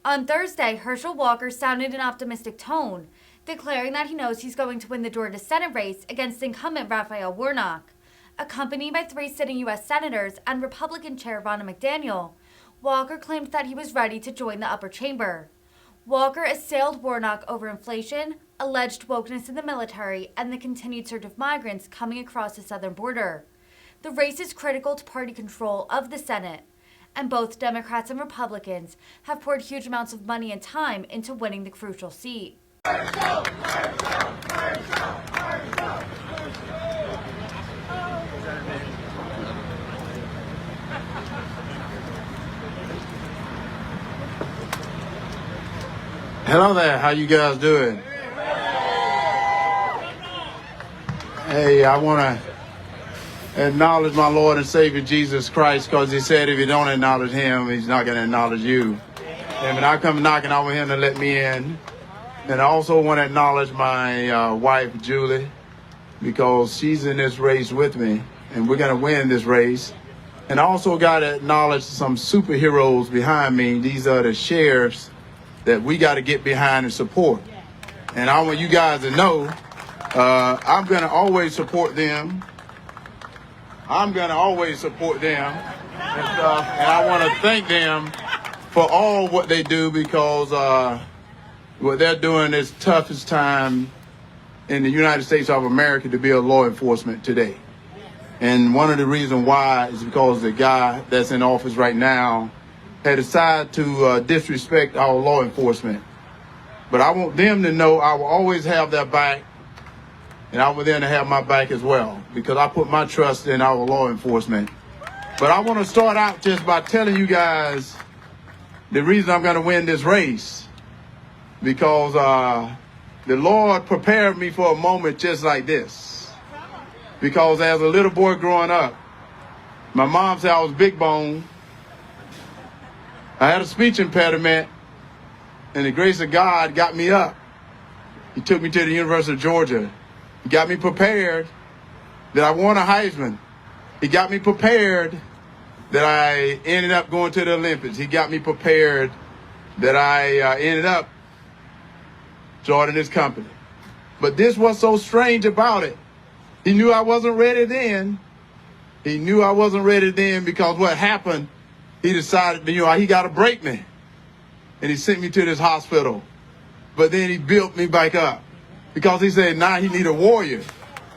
On Thursday, Herschel Walker sounded an optimistic tone, declaring that he knows he's going to win the Georgia Senate race against incumbent Raphael Warnock. Accompanied by 3 sitting U.S. senators and Republican Chair Ronna McDaniel, Walker claimed that he was ready to join the upper chamber. Walker assailed Warnock over inflation, alleged wokeness in the military, and the continued surge of migrants coming across the southern border. The race is critical to party control of the Senate, and both Democrats and Republicans have poured huge amounts of money and time into winning the crucial seat. Hello there, how you guys doing? Hey, I want to acknowledge my Lord and Savior Jesus Christ, because he said if you don't acknowledge him, he's not going to acknowledge you. And when I come knocking, I want him to let me in. And I also want to acknowledge my wife, Julie, because she's in this race with me, and we're going to win this race. And I also got to acknowledge some superheroes behind me. These are the sheriffs that we got to get behind and support. And I want you guys to know I'm going to always support them. I'm going to always support them and stuff. And I want to thank them for all what they do, because what they're doing is toughest time in the United States of America to be a law enforcement today. And one of the reasons why is because the guy that's in office right now had decided to disrespect our law enforcement. But I want them to know I will always have their back, and I want them to have my back as well, because I put my trust in our law enforcement. But I want to start out just by telling you guys the reason I'm going to win this race, because the Lord prepared me for a moment just like this. Because as a little boy growing up, my mom said I was big bone. I had a speech impediment, and the grace of God got me up. He took me to the University of Georgia. He got me prepared that I won a Heisman. He got me prepared that I ended up going to the Olympics. He got me prepared that I ended up joining this company. But this was so strange about it. He knew I wasn't ready then. He knew I wasn't ready then, because what happened, he decided, he got to break me. And he sent me to this hospital. But then he built me back up, because he said, now he need a warrior.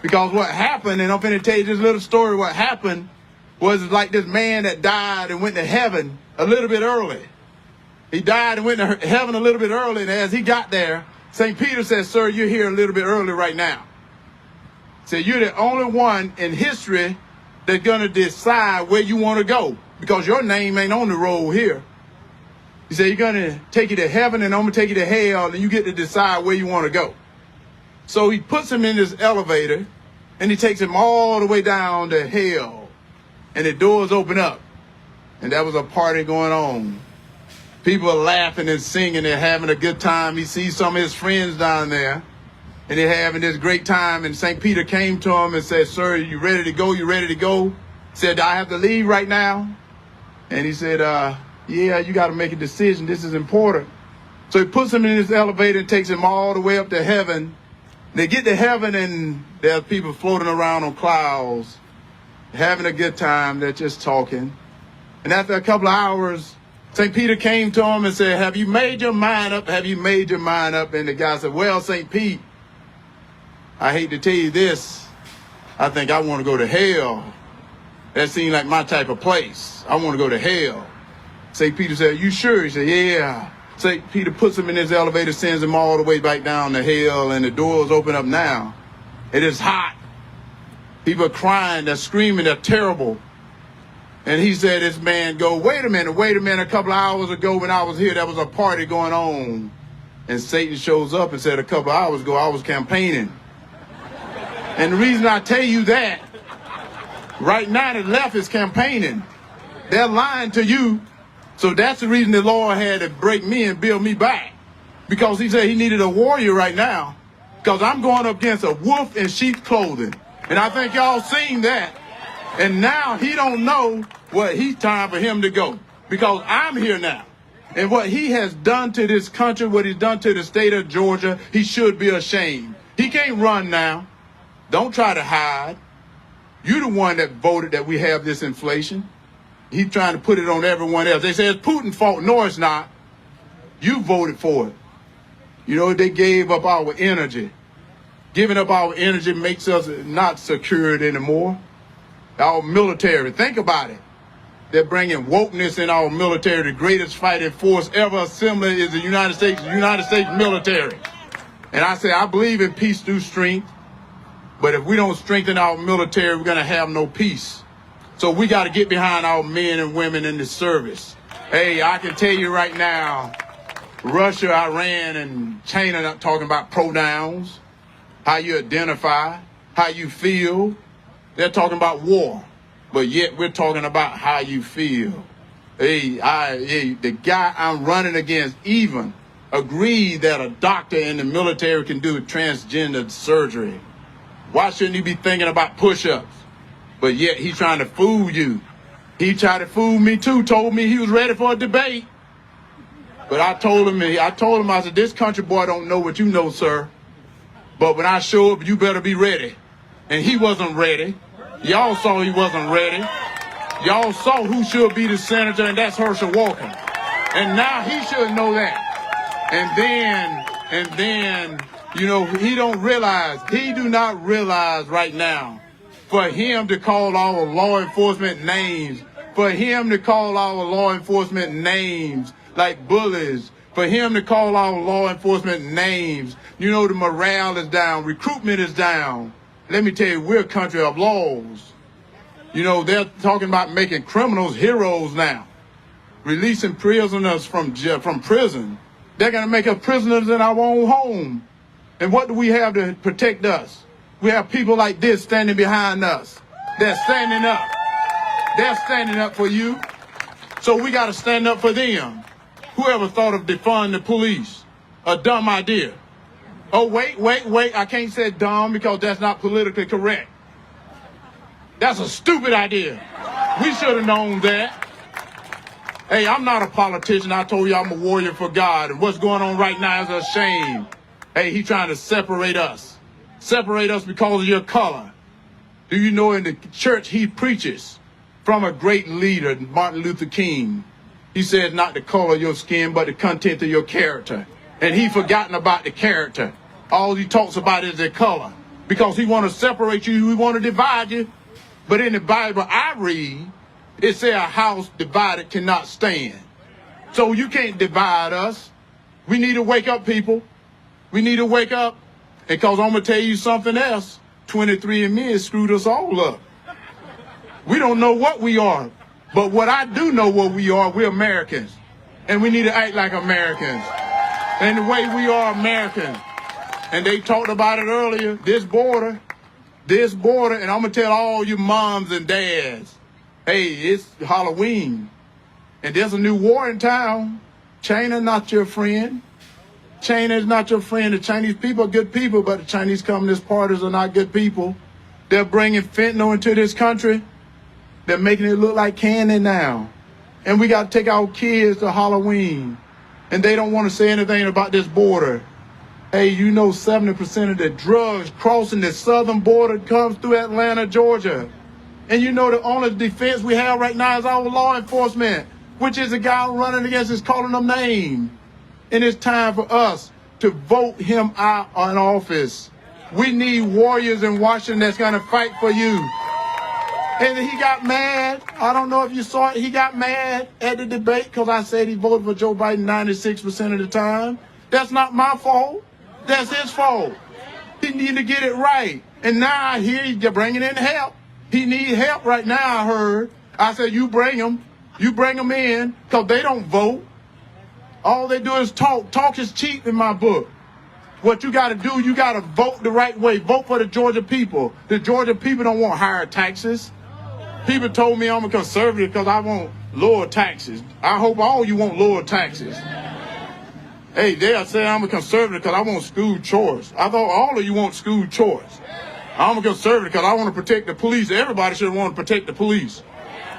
Because what happened, and I'm going to tell you this little story, what happened was like this man that died and went to heaven a little bit early. He died and went to heaven a little bit early, and as he got there, St. Peter said, sir, you're here a little bit early right now. He said, you're the only one in history that's going to decide where you want to go, because your name ain't on the roll here. He said, you're going to take you to heaven, and I'm going to take you to hell, and you get to decide where you want to go. So he puts him in this elevator, and he takes him all the way down to hell, and the doors open up, and there was a party going on. People are laughing and singing, they're having a good time. He sees some of his friends down there, and they're having this great time, and St. Peter came to him and said, sir, you ready to go? You ready to go? He said, do I have to leave right now? And he said, yeah, you got to make a decision. This is important. So he puts him in this elevator and takes him all the way up to heaven. They get to heaven, and there's people floating around on clouds, having a good time. They're just talking. And after a couple of hours, St. Peter came to him and said, have you made your mind up? Have you made your mind up? And the guy said, well, St. Pete, I hate to tell you this. I think I want to go to hell. That seems like my type of place. I want to go to hell. St. Peter said, you sure? He said, yeah. St. Peter puts him in his elevator, sends him all the way back down to hell, and the doors open up now. It is hot. People are crying, they're screaming, they're terrible. And he said, this man go, wait a minute. A couple of hours ago when I was here, there was a party going on. And Satan shows up and said, a couple of hours ago, I was campaigning. And the reason I tell you that, right now the left is campaigning. They're lying to you. So that's the reason the Lord had to break me and build me back. Because he said he needed a warrior right now. Because I'm going up against a wolf in sheep's clothing. And I think y'all seen that. And now he don't know what he's time for him to go. Because I'm here now. And what he has done to this country, what he's done to the state of Georgia, he should be ashamed. He can't run now. Don't try to hide. You're the one that voted that we have this inflation. He's trying to put it on everyone else. They say it's Putin's fault. No, it's not. You voted for it. You know, they gave up our energy. Giving up our energy makes us not secured anymore. Our military, think about it. They're bringing wokeness in our military. The greatest fighting force ever assembled is the United States military. And I say, I believe in peace through strength. But if we don't strengthen our military, we're going to have no peace. So we got to get behind our men and women in the service. Hey, I can tell you right now, Russia, Iran, and China not talking about pronouns, how you identify, how you feel. They're talking about war, but yet we're talking about how you feel. Hey, the guy I'm running against even agreed that a doctor in the military can do transgender surgery. Why shouldn't he be thinking about push-ups? But yet he's trying to fool you. He tried to fool me too, told me he was ready for a debate. But I told him, I said, this country boy don't know what you know, sir. But when I show up, you better be ready. And he wasn't ready. Y'all saw he wasn't ready. Y'all saw who should be the senator, and that's Herschel Walker. And now he should know that. And then, you know, he do not realize right now, for him to call our law enforcement names, like bullies, for him to call our law enforcement names, you know, the morale is down, recruitment is down. Let me tell you, we're a country of laws. You know, they're talking about making criminals heroes now, releasing prisoners from prison. They're going to make us prisoners in our own home. And what do we have to protect us? We have people like this standing behind us. They're standing up. They're standing up for you. So we got to stand up for them. Whoever thought of defunding the police? A dumb idea. Oh, wait. I can't say dumb because that's not politically correct. That's a stupid idea. We should have known that. Hey, I'm not a politician. I told you I'm a warrior for God. And what's going on right now is a shame. Hey, he's trying to separate us. Separate us because of your color. Do you know in the church he preaches from a great leader, Martin Luther King. He said not the color of your skin, but the content of your character. And he forgotten about the character. All he talks about is the color. Because he want to separate you, he want to divide you. But in the Bible I read, it says a house divided cannot stand. So you can't divide us. We need to wake up, people. We need to wake up. Because I'm going to tell you something else. 23andMe has screwed us all up. We don't know what we are. But what I do know what we are, we're Americans. And we need to act like Americans. And the way we are Americans. And they talked about it earlier, this border, and I'm going to tell all you moms and dads, hey, it's Halloween. And there's a new war in town. China not your friend. China is not your friend. The Chinese people are good people, but the Chinese Communist parties are not good people. They're bringing fentanyl into this country. They're making it look like candy now. And we got to take our kids to Halloween. And they don't want to say anything about this border. Hey, you know 70% of the drugs crossing the southern border comes through Atlanta, Georgia. And you know the only defense we have right now is our law enforcement, which is the guy running against us calling them names. And it's time for us to vote him out of office. We need warriors in Washington that's going to fight for you. And he got mad. I don't know if you saw it. He got mad at the debate because I said he voted for Joe Biden 96% of the time. That's not my fault. That's his fault. He need to get it right. And now I hear he's bringing in help. He needs help right now, I heard. I said, you bring him. You bring them in because they don't vote. All they do is talk. Talk is cheap in my book. What you got to do, you got to vote the right way. Vote for the Georgia people. The Georgia people don't want higher taxes. People told me I'm a conservative because I want lower taxes. I hope all you want lower taxes. Hey, they say I'm a conservative because I want school choice. I thought all of you want school choice. I'm a conservative because I want to protect the police. Everybody should want to protect the police.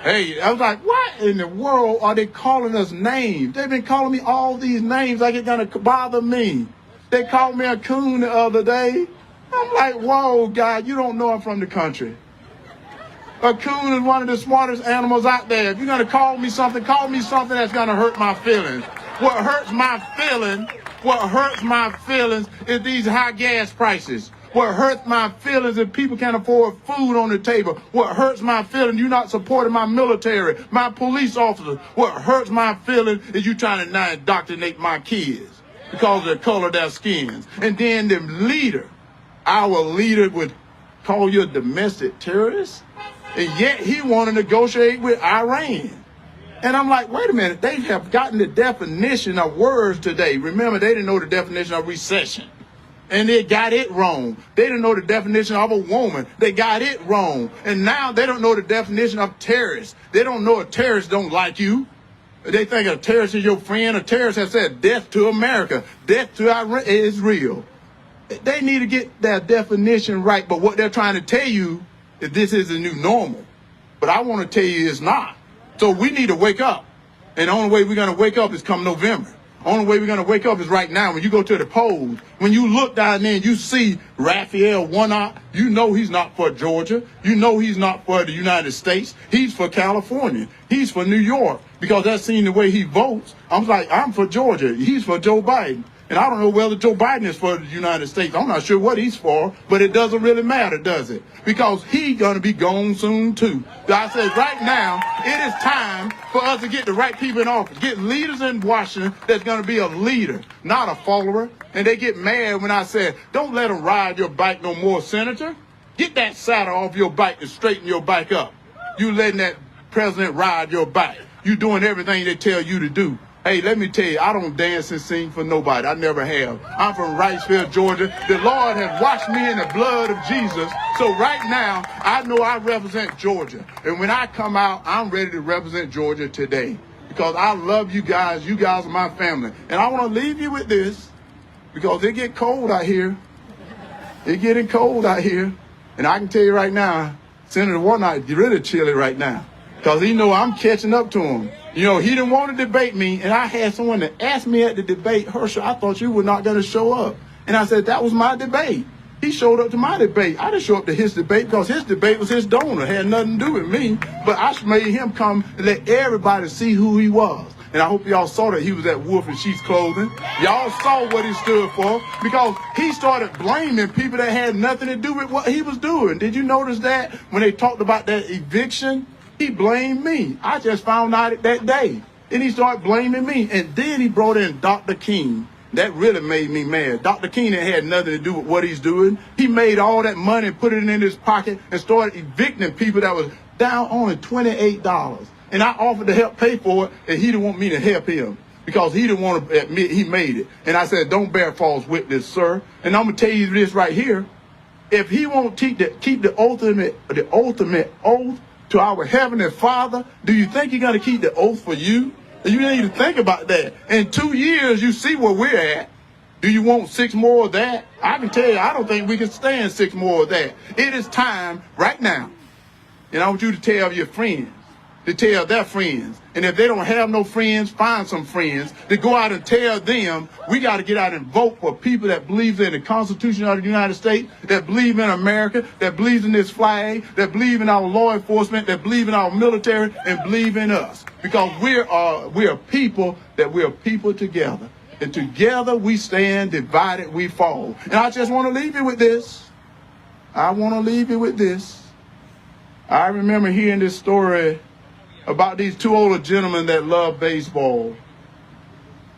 Hey, I was like, what in the world are they calling us names? They've been calling me all these names like it's going to bother me. They called me a coon the other day. I'm like, whoa, God, you don't know I'm from the country. A coon is one of the smartest animals out there. If you're going to call me something that's going to hurt my feelings. What hurts my feelings is these high gas prices. What hurts my feelings is people can't afford food on the table. What hurts my feelings, you're not supporting my military, my police officers. What hurts my feelings is you trying to now indoctrinate my kids because of the color of their skins. And then the leader, our leader, would call you a domestic terrorist, and yet he want to negotiate with Iran. And I'm like, wait a minute, they have gotten the definition of words today. Remember, they didn't know the definition of recession. And they got it wrong. They didn't know the definition of a woman. They got it wrong. And now they don't know the definition of terrorist. They don't know a terrorist don't like you. They think a terrorist is your friend. A terrorist has said death to America. Death to Iran is real. They need to get their definition right. But what they're trying to tell you is this is the new normal. But I want to tell you it's not. So we need to wake up. And the only way we're going to wake up is come November. Only way we're going to wake up is right now. When you go to the polls, when you look down there and you see Raphael Warnock, you know he's not for Georgia. You know he's not for the United States. He's for California. He's for New York. Because that's seen the way he votes. I'm like, I'm for Georgia. He's for Joe Biden. And I don't know whether Joe Biden is for the United States. I'm not sure what he's for, but it doesn't really matter, does it? Because he's going to be gone soon, too. So I said, right now, it is time for us to get the right people in office. Get leaders in Washington that's going to be a leader, not a follower. And they get mad when I said, don't let them ride your bike no more, Senator. Get that saddle off your bike and straighten your bike up. You letting that president ride your bike. You doing everything they tell you to do. Hey, let me tell you, I don't dance and sing for nobody. I never have. I'm from Wrightsville, Georgia. The Lord has washed me in the blood of Jesus. So right now, I know I represent Georgia. And when I come out, I'm ready to represent Georgia today. Because I love you guys. You guys are my family. And I want to leave you with this. Because it get cold out here. It's getting cold out here. And I can tell you right now, Senator Warnock is really chilly right now. Because he know I'm catching up to him. You know, he didn't want to debate me, and I had someone that asked me at the debate, Herschel, I thought you were not going to show up. And I said, that was my debate. He showed up to my debate. I didn't show up to his debate because his debate was his donor. It had nothing to do with me. But I made him come and let everybody see who he was. And I hope y'all saw that he was that wolf in sheep's clothing. Y'all saw what he stood for because he started blaming people that had nothing to do with what he was doing. Did you notice that when they talked about that eviction? He blamed me. I just found out that day. And he started blaming me. And then he brought in Dr. King. That really made me mad. Dr. King had nothing to do with what he's doing. He made all that money and put it in his pocket and started evicting people that was down only $28. And I offered to help pay for it, and he didn't want me to help him because he didn't want to admit he made it. And I said, don't bear false witness, sir. And I'm going to tell you this right here. If he won't keep the ultimate oath to our Heavenly Father, do you think He's going to keep the oath for you? You need to think about that. In 2 years, you see where we're at. Do you want 6 more of that? I can tell you, I don't think we can stand 6 more of that. It is time right now. And I want you to tell your friends, to tell their friends. And if they don't have no friends, find some friends to go out and tell them we got to get out and vote for people that believe in the Constitution of the United States, that believe in America, that believes in this flag, that believe in our law enforcement, that believe in our military, and believe in us. Because we are people together. And together we stand, divided we fall. And I just want to leave you with this. I remember hearing this story about these 2 older gentlemen that love baseball.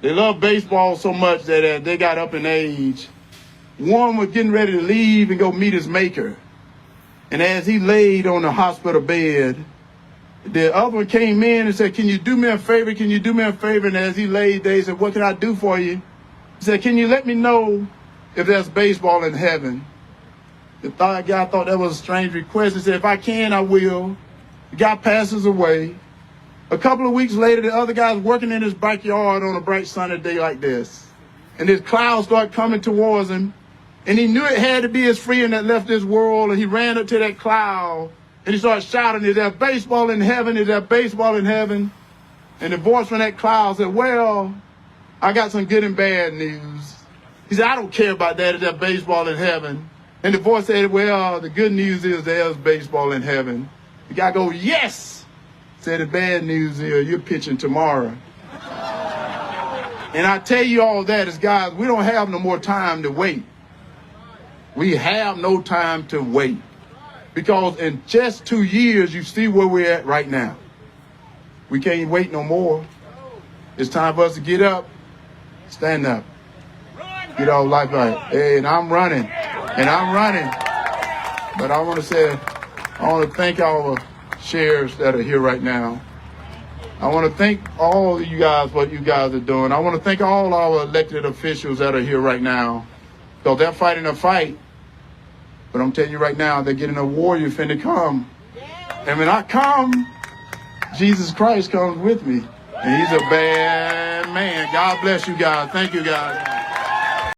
They love baseball so much that as they got up in age, one was getting ready to leave and go meet his maker. And as he laid on the hospital bed, the other one came in and said, can you do me a favor? And as he laid there, he said, what can I do for you? He said, can you let me know if there's baseball in heaven? The guy thought that was a strange request. He said, if I can, I will. The guy passes away. A couple of weeks later, the other guy's working in his backyard on a bright sunny day like this. And his clouds start coming towards him. And he knew it had to be his friend that left this world. And he ran up to that cloud And he started shouting, is there baseball in heaven? Is there baseball in heaven? And the voice from that cloud said, well, I got some good and bad news. He said, I don't care about that. Is there baseball in heaven? And the voice said, well, the good news is there's baseball in heaven. The guy goes, yes. Said the bad news is you're pitching tomorrow. And I tell you all that is, guys, we don't have no more time to wait. We have no time to wait. Because in just 2 years, you see where we're at right now. We can't wait no more. It's time for us to get up, stand up, get our life right. Hey, and I'm running. But I want to thank all the sheriffs that are here right now. I want to thank all of you guys for what you guys are doing. I want to thank all our elected officials that are here right now. Because they're fighting a fight. But I'm telling you right now, they're getting a warrior finna come. And when I come, Jesus Christ comes with me. And he's a bad man. God bless you guys. Thank you guys.